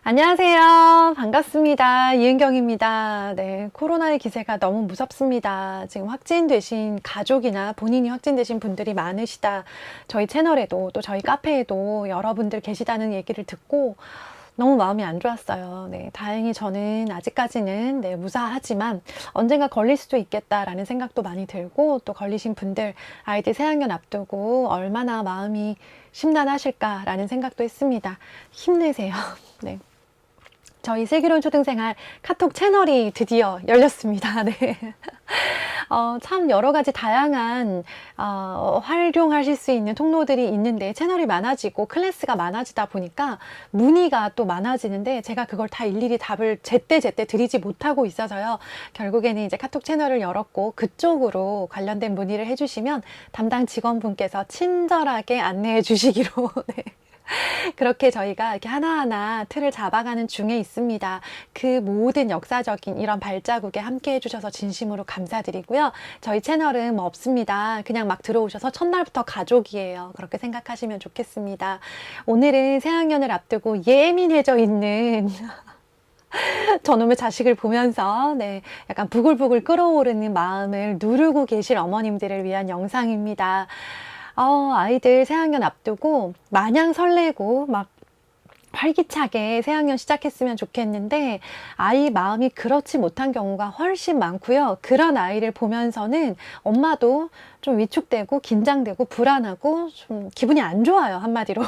안녕하세요. 반갑습니다. 이은경입니다. 네, 코로나의 기세가 너무 무섭습니다. 지금 확진되신 가족이나 본인이 확진되신 분들이 많으시다. 저희 채널에도 또 저희 카페에도 여러분들 계시다는 얘기를 듣고 너무 마음이 안 좋았어요. 네, 다행히 저는 아직까지는 무사하지만 언젠가 걸릴 수도 있겠다라는 생각도 많이 들고, 또 걸리신 분들 아이들 새학년 앞두고 얼마나 마음이 심란하실까라는 생각도 했습니다. 힘내세요. 네. 저희 슬기로운 초등생활 카톡 채널이 드디어 열렸습니다. 네. 참 여러 가지 다양한 활용하실 수 있는 통로들이 있는데, 채널이 많아지고 클래스가 많아지다 보니까 문의가 또 많아지는데, 제가 그걸 다 일일이 답을 제때제때 드리지 못하고 있어서요. 결국에는 이제 카톡 채널을 열었고, 그쪽으로 관련된 문의를 해주시면 담당 직원분께서 친절하게 안내해 주시기로 네. 그렇게 저희가 이렇게 하나하나 틀을 잡아가는 중에 있습니다. 그 모든 역사적인 이런 발자국에 함께 해주셔서 진심으로 감사드리고요. 저희 채널은 뭐 없습니다. 그냥 막 들어오셔서 첫날부터 가족이에요. 그렇게 생각하시면 좋겠습니다. 오늘은 새학년을 앞두고 예민해져 있는 저놈의 자식을 보면서 약간 부글부글 끓어오르는 마음을 누르고 계실 어머님들을 위한 영상입니다. 아이들 새학년 앞두고 마냥 설레고 막 활기차게 새학년 시작했으면 좋겠는데, 아이 마음이 그렇지 못한 경우가 훨씬 많고요. 그런 아이를 보면서는 엄마도 좀 위축되고 긴장되고 불안하고 좀 기분이 안 좋아요, 한마디로.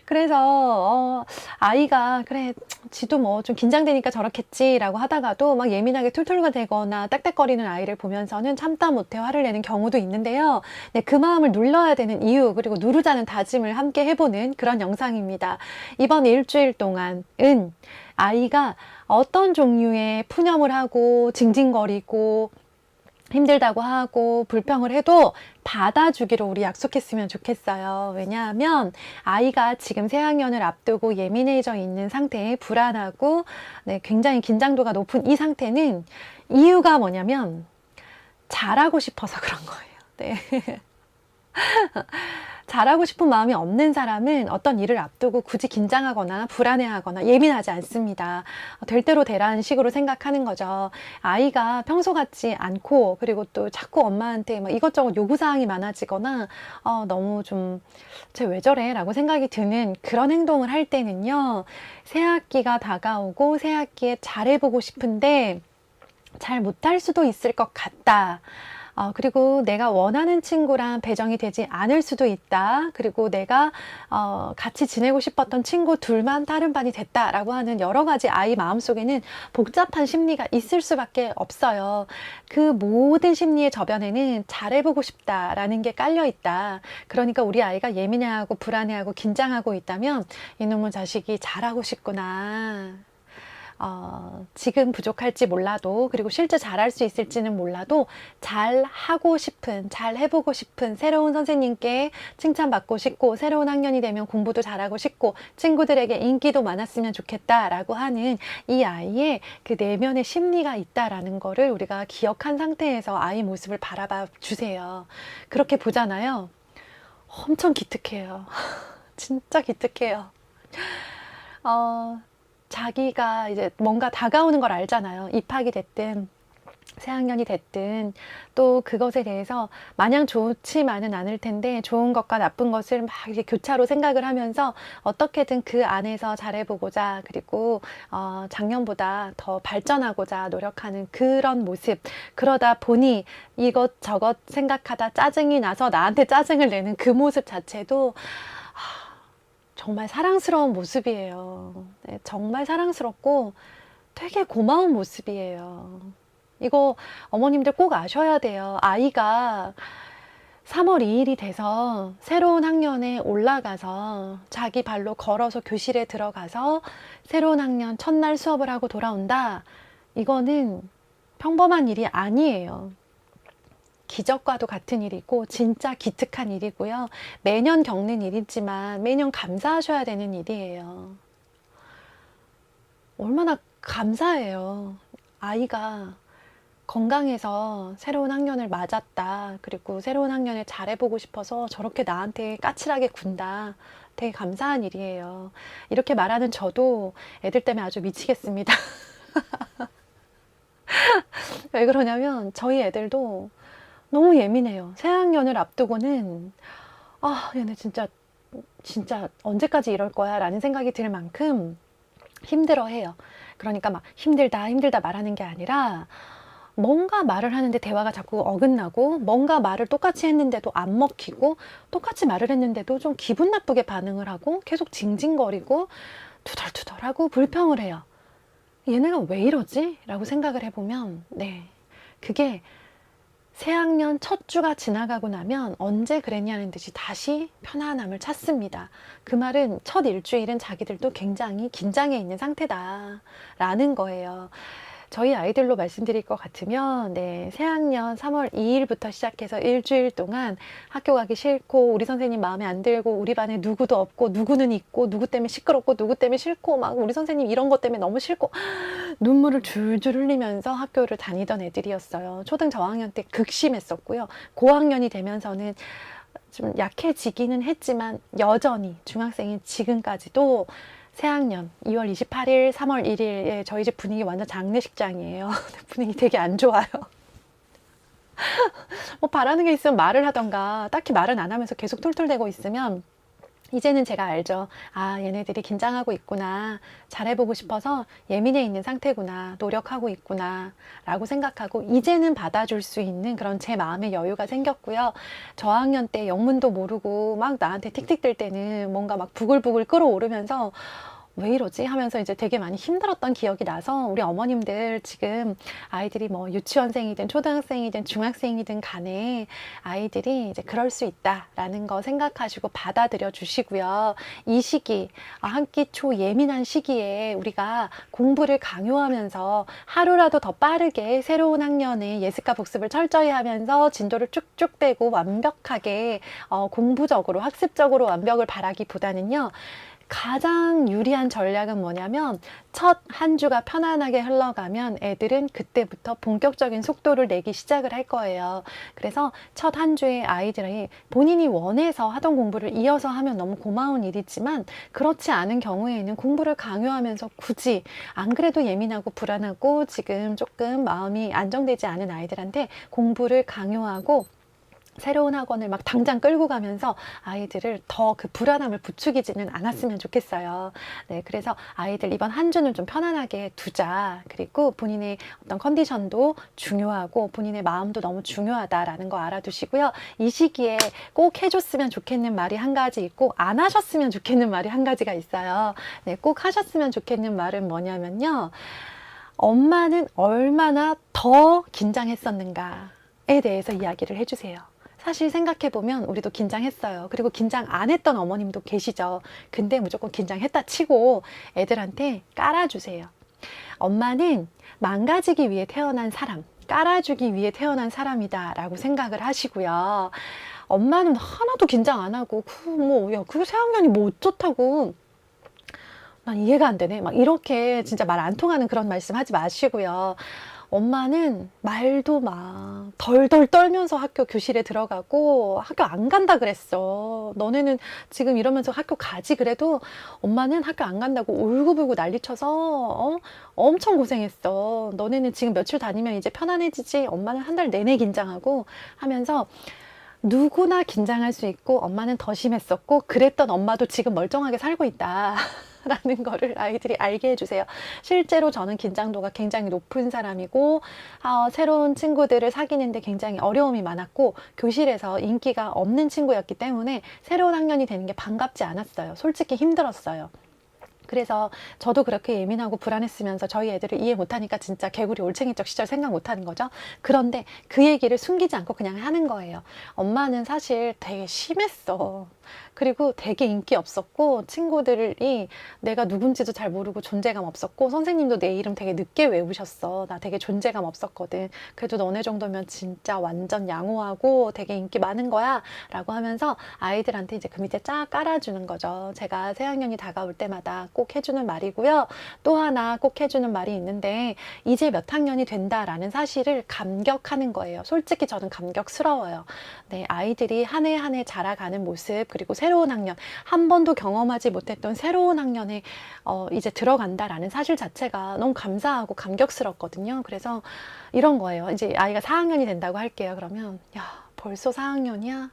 그래서 아이가 그래, 지도 뭐 좀 긴장되니까 저렇겠지 라고 하다가도 막 예민하게 툴툴가 되거나 딱딱거리는 아이를 보면서는 참다 못해 화를 내는 경우도 있는데요. 네, 그 마음을 눌러야 되는 이유, 그리고 누르자는 다짐을 함께 해보는 그런 영상입니다. 이번 일주일 동안은 아이가 어떤 종류의 푸념을 하고 징징거리고 힘들다고 하고 불평을 해도 받아주기로 우리 약속했으면 좋겠어요. 왜냐하면 아이가 지금 새학년을 앞두고 예민해져 있는 상태에 불안하고 굉장히 긴장도가 높은 이 상태는 이유가 뭐냐면 잘하고 싶어서 그런 거예요. 네. 잘하고 싶은 마음이 없는 사람은 어떤 일을 앞두고 굳이 긴장하거나 불안해하거나 예민하지 않습니다. 될 대로 되라는 식으로 생각하는 거죠. 아이가 평소 같지 않고, 그리고 또 자꾸 엄마한테 막 이것저것 요구사항이 많아지거나 너무 좀 쟤 왜 저래? 라고 생각이 드는 그런 행동을 할 때는요, 새학기가 다가오고 새학기에 잘해보고 싶은데 잘 못할 수도 있을 것 같다. 그리고 내가 원하는 친구랑 배정이 되지 않을 수도 있다. 그리고 내가 같이 지내고 싶었던 친구 둘만 다른 반이 됐다라고 하는 여러 가지 아이 마음속에는 복잡한 심리가 있을 수밖에 없어요. 그 모든 심리의 저변에는 잘해보고 싶다라는 게 깔려 있다. 그러니까 우리 아이가 예민해하고 불안해하고 긴장하고 있다면 이놈의 자식이 잘하고 싶구나. 지금 부족할지 몰라도, 그리고 실제 잘할 수 있을지는 몰라도 잘 하고 싶은, 잘 해보고 싶은, 새로운 선생님께 칭찬받고 싶고, 새로운 학년이 되면 공부도 잘하고 싶고, 친구들에게 인기도 많았으면 좋겠다라고 하는 이 아이의 그 내면의 심리가 있다라는 거를 우리가 기억한 상태에서 아이 모습을 바라봐 주세요. 그렇게 보잖아요. 엄청 기특해요. 진짜 기특해요. 자기가 이제 뭔가 다가오는 걸 알잖아요. 입학이 됐든 새학년이 됐든 또 그것에 대해서 마냥 좋지만은 않을 텐데, 좋은 것과 나쁜 것을 막 이렇게 교차로 생각을 하면서 어떻게든 그 안에서 잘해보고자, 그리고 작년보다 더 발전하고자 노력하는 그런 모습. 그러다 보니 이것저것 생각하다 짜증이 나서 나한테 짜증을 내는 그 모습 자체도 정말 사랑스러운 모습이에요. 네, 정말 사랑스럽고 되게 고마운 모습이에요. 이거 어머님들 꼭 아셔야 돼요. 아이가 3월 2일이 돼서 새로운 학년에 올라가서 자기 발로 걸어서 교실에 들어가서 새로운 학년 첫날 수업을 하고 돌아온다. 이거는 평범한 일이 아니에요. 기적과도 같은 일이고 진짜 기특한 일이고요. 매년 겪는 일이지만 매년 감사하셔야 되는 일이에요. 얼마나 감사해요. 아이가 건강해서 새로운 학년을 맞았다. 그리고 새로운 학년을 잘해보고 싶어서 저렇게 나한테 까칠하게 군다. 되게 감사한 일이에요. 이렇게 말하는 저도 애들 때문에 아주 미치겠습니다. 왜 그러냐면 저희 애들도 너무 예민해요. 새학년을 앞두고는 얘네 진짜 언제까지 이럴 거야 라는 생각이 들 만큼 힘들어해요. 그러니까 막 힘들다 힘들다 말하는 게 아니라 뭔가 말을 하는데 대화가 자꾸 어긋나고, 뭔가 말을 똑같이 했는데도 안 먹히고, 똑같이 말을 했는데도 좀 기분 나쁘게 반응을 하고, 계속 징징거리고 투덜투덜하고 불평을 해요. 얘네가 왜 이러지? 라고 생각을 해보면, 네, 그게 새학년 첫 주가 지나가고 나면 언제 그랬냐는 듯이 다시 편안함을 찾습니다. 그 말은 첫 일주일은 자기들도 굉장히 긴장해 있는 상태다 라는 거예요. 저희 아이들로 말씀드릴 것 같으면, 네, 새학년 3월 2일부터 시작해서 일주일 동안 학교 가기 싫고, 우리 선생님 마음에 안 들고, 우리 반에 누구도 없고, 누구는 있고, 누구 때문에 시끄럽고, 누구 때문에 싫고, 막 우리 선생님 이런 것 때문에 너무 싫고, 눈물을 줄줄 흘리면서 학교를 다니던 애들이었어요. 초등 저학년 때 극심했었고요. 고학년이 되면서는 좀 약해지기는 했지만, 여전히 중학생인 지금까지도 새학년 2월 28일, 3월 1일에 저희 집 분위기 완전 장례식장이에요. 분위기 되게 안 좋아요. 뭐 바라는 게 있으면 말을 하던가, 딱히 말은 안 하면서 계속 툴툴대고 있으면 이제는 제가 알죠. 아, 얘네들이 긴장하고 있구나. 잘해보고 싶어서 예민해 있는 상태구나. 노력하고 있구나. 라고 생각하고 이제는 받아줄 수 있는 그런 제 마음의 여유가 생겼고요. 저학년 때 영문도 모르고 막 나한테 틱틱댈 때는 뭔가 막 부글부글 끓어오르면서 왜 이러지? 하면서 이제 되게 많이 힘들었던 기억이 나서, 우리 어머님들 지금 아이들이 뭐 유치원생이든 초등학생이든 중학생이든 간에 아이들이 이제 그럴 수 있다라는 거 생각하시고 받아들여 주시고요. 이 시기, 한 끼 초 예민한 시기에 우리가 공부를 강요하면서 하루라도 더 빠르게 새로운 학년에 예습과 복습을 철저히 하면서 진도를 쭉쭉 빼고 완벽하게 공부적으로 학습적으로 완벽을 바라기보다는요, 가장 유리한 전략은 뭐냐면, 첫 한 주가 편안하게 흘러가면 애들은 그때부터 본격적인 속도를 내기 시작을 할 거예요. 그래서 첫 한 주에 아이들이 본인이 원해서 하던 공부를 이어서 하면 너무 고마운 일이지만, 그렇지 않은 경우에는 공부를 강요하면서 굳이 안 그래도 예민하고 불안하고 지금 조금 마음이 안정되지 않은 아이들한테 공부를 강요하고 새로운 학원을 막 당장 끌고 가면서 아이들을 더 그 불안함을 부추기지는 않았으면 좋겠어요. 네, 그래서 아이들 이번 한 주는 좀 편안하게 두자. 그리고 본인의 어떤 컨디션도 중요하고 본인의 마음도 너무 중요하다라는 거 알아두시고요. 이 시기에 꼭 해줬으면 좋겠는 말이 한 가지 있고, 안 하셨으면 좋겠는 말이 한 가지가 있어요. 네, 꼭 하셨으면 좋겠는 말은 뭐냐면요, 엄마는 얼마나 더 긴장했었는가에 대해서 이야기를 해주세요. 사실 생각해보면 우리도 긴장했어요. 그리고 긴장 안 했던 어머님도 계시죠. 근데 무조건 긴장했다 치고 애들한테 깔아주세요. 엄마는 망가지기 위해 태어난 사람, 깔아주기 위해 태어난 사람이다 라고 생각을 하시고요. 엄마는 하나도 긴장 안 하고 그게 새학년이 뭐 어쩌다고, 난 이해가 안 되네, 막 이렇게 진짜 말 안 통하는 그런 말씀 하지 마시고요. 엄마는 말도 막 덜덜 떨면서 학교 교실에 들어가고, 학교 안 간다 그랬어. 너네는 지금 이러면서 학교 가지 그래도 엄마는 학교 안 간다고 울고불고 난리쳐서 엄청 고생했어. 너네는 지금 며칠 다니면 이제 편안해지지. 엄마는 한 달 내내 긴장하고 하면서, 누구나 긴장할 수 있고 엄마는 더 심했었고 그랬던 엄마도 지금 멀쩡하게 살고 있다 라는 거를 아이들이 알게 해주세요. 실제로 저는 긴장도가 굉장히 높은 사람이고, 새로운 친구들을 사귀는데 굉장히 어려움이 많았고, 교실에서 인기가 없는 친구였기 때문에 새로운 학년이 되는 게 반갑지 않았어요. 솔직히 힘들었어요. 그래서 저도 그렇게 예민하고 불안했으면서 저희 애들을 이해 못하니까 진짜 개구리 올챙이적 시절 생각 못하는 거죠. 그런데 그 얘기를 숨기지 않고 그냥 하는 거예요. 엄마는 사실 되게 심했어. 그리고 되게 인기 없었고, 친구들이 내가 누군지도 잘 모르고 존재감 없었고, 선생님도 내 이름 되게 늦게 외우셨어. 나 되게 존재감 없었거든. 그래도 너네 정도면 진짜 완전 양호하고 되게 인기 많은 거야 라고 하면서 아이들한테 이제 그 밑에 쫙 깔아주는 거죠. 제가 새학년이 다가올 때마다 꼭 해주는 말이고요. 또 하나 꼭 해주는 말이 있는데 이제 몇 학년이 된다라는 사실을 감격하는 거예요. 솔직히 저는 감격스러워요. 네, 아이들이 한 해 한 해 자라가는 모습, 그리고 새로운 학년, 한 번도 경험하지 못했던 새로운 학년에 이제 들어간다라는 사실 자체가 너무 감사하고 감격스럽거든요. 그래서 이런 거예요. 이제 아이가 4학년이 된다고 할게요. 그러면 야, 벌써 4학년이야?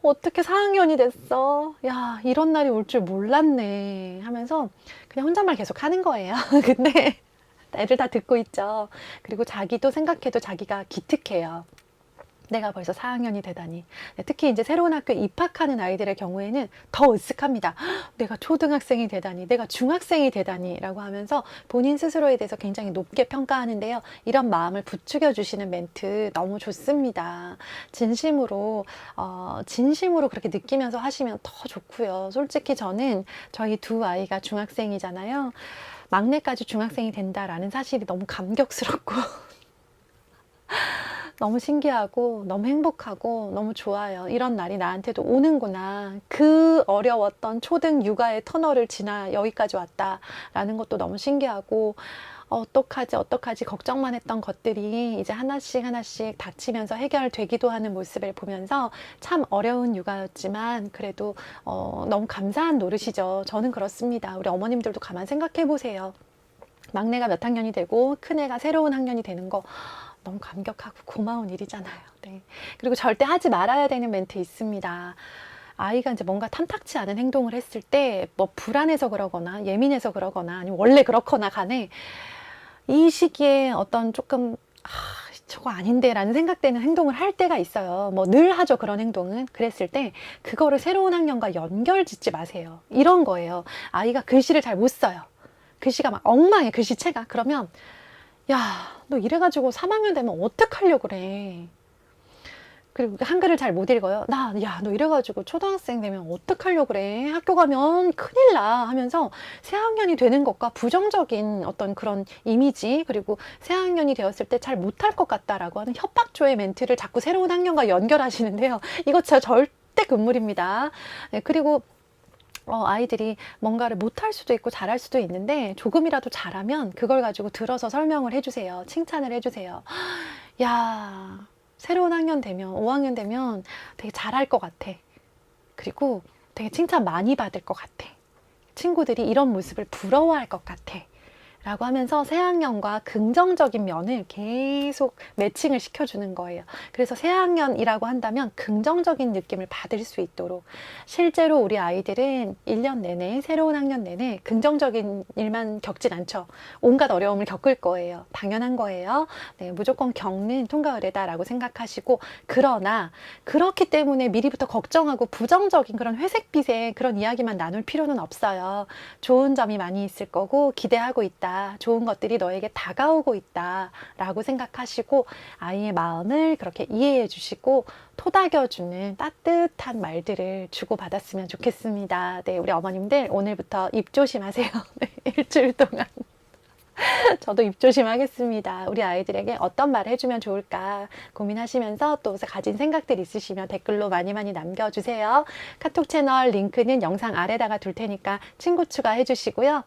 어떻게 4학년이 됐어? 야, 이런 날이 올 줄 몰랐네 하면서 그냥 혼잣말 계속 하는 거예요. 근데 애들 다 듣고 있죠. 그리고 자기도 생각해도 자기가 기특해요. 내가 벌써 4학년이 되다니. 특히 이제 새로운 학교에 입학하는 아이들의 경우에는 더 으쓱합니다. 내가 초등학생이 되다니, 내가 중학생이 되다니 라고 하면서 본인 스스로에 대해서 굉장히 높게 평가하는데요. 이런 마음을 부추겨 주시는 멘트 너무 좋습니다. 진심으로 그렇게 느끼면서 하시면 더 좋고요. 솔직히 저는 저희 두 아이가 중학생이잖아요. 막내까지 중학생이 된다라는 사실이 너무 감격스럽고 너무 신기하고 너무 행복하고 너무 좋아요. 이런 날이 나한테도 오는구나. 그 어려웠던 초등 육아의 터널을 지나 여기까지 왔다라는 것도 너무 신기하고 어떡하지 걱정만 했던 것들이 이제 하나씩 하나씩 닥치면서 해결되기도 하는 모습을 보면서 참 어려운 육아였지만 그래도 너무 감사한 노릇이죠. 저는 그렇습니다. 우리 어머님들도 가만 생각해 보세요. 막내가 몇 학년이 되고 큰애가 새로운 학년이 되는 거 너무 감격하고 고마운 일이잖아요. 네. 그리고 절대 하지 말아야 되는 멘트 있습니다. 아이가 이제 뭔가 탐탁치 않은 행동을 했을 때 뭐 불안해서 그러거나 예민해서 그러거나 아니면 원래 그렇거나 간에 이 시기에 어떤 조금 저거 아닌데 라는 생각되는 행동을 할 때가 있어요. 뭐 늘 하죠, 그런 행동은. 그랬을 때 그거를 새로운 학년과 연결 짓지 마세요. 이런 거예요. 아이가 글씨를 잘 못 써요. 글씨가 막 엉망해, 글씨체가. 그러면 야, 너 이래가지고 3학년 되면 어떡하려고 그래. 그리고 한글을 잘 못 읽어요. 야, 너 이래가지고 초등학생 되면 어떡하려고 그래. 학교 가면 큰일 나 하면서 새 학년이 되는 것과 부정적인 어떤 그런 이미지, 그리고 새 학년이 되었을 때 잘 못할 것 같다라고 하는 협박조의 멘트를 자꾸 새로운 학년과 연결하시는데요. 이거 진짜 절대 금물입니다. 네, 그리고 아이들이 뭔가를 못할 수도 있고 잘할 수도 있는데 조금이라도 잘하면 그걸 가지고 들어서 설명을 해주세요. 칭찬을 해주세요. 야, 새로운 학년 되면 5학년 되면 되게 잘할 것 같아. 그리고 되게 칭찬 많이 받을 것 같아. 친구들이 이런 모습을 부러워할 것 같아. 라고 하면서 새학년과 긍정적인 면을 계속 매칭을 시켜주는 거예요. 그래서 새학년이라고 한다면 긍정적인 느낌을 받을 수 있도록, 실제로 우리 아이들은 1년 내내, 새로운 학년 내내 긍정적인 일만 겪진 않죠. 온갖 어려움을 겪을 거예요. 당연한 거예요. 네, 무조건 겪는 통과 의례다라고 생각하시고, 그러나 그렇기 때문에 미리부터 걱정하고 부정적인 그런 회색빛의 그런 이야기만 나눌 필요는 없어요. 좋은 점이 많이 있을 거고 기대하고 있다. 좋은 것들이 너에게 다가오고 있다 라고 생각하시고 아이의 마음을 그렇게 이해해 주시고 토닥여주는 따뜻한 말들을 주고받았으면 좋겠습니다. 네, 우리 어머님들 오늘부터 입 조심하세요. 네, 일주일 동안 저도 입 조심하겠습니다. 우리 아이들에게 어떤 말을 해주면 좋을까 고민하시면서 또 가진 생각들 있으시면 댓글로 많이 남겨주세요. 카톡 채널 링크는 영상 아래다가 둘 테니까 친구 추가해 주시고요.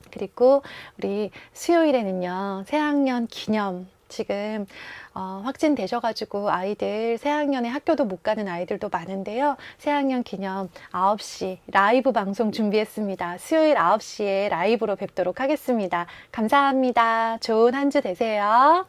그리고 우리 수요일에는요, 새학년 기념 지금 확진되셔가지고 아이들 새학년에 학교도 못 가는 아이들도 많은데요. 새학년 기념 9시 라이브 방송 준비했습니다. 수요일 9시에 라이브로 뵙도록 하겠습니다. 감사합니다. 좋은 한 주 되세요.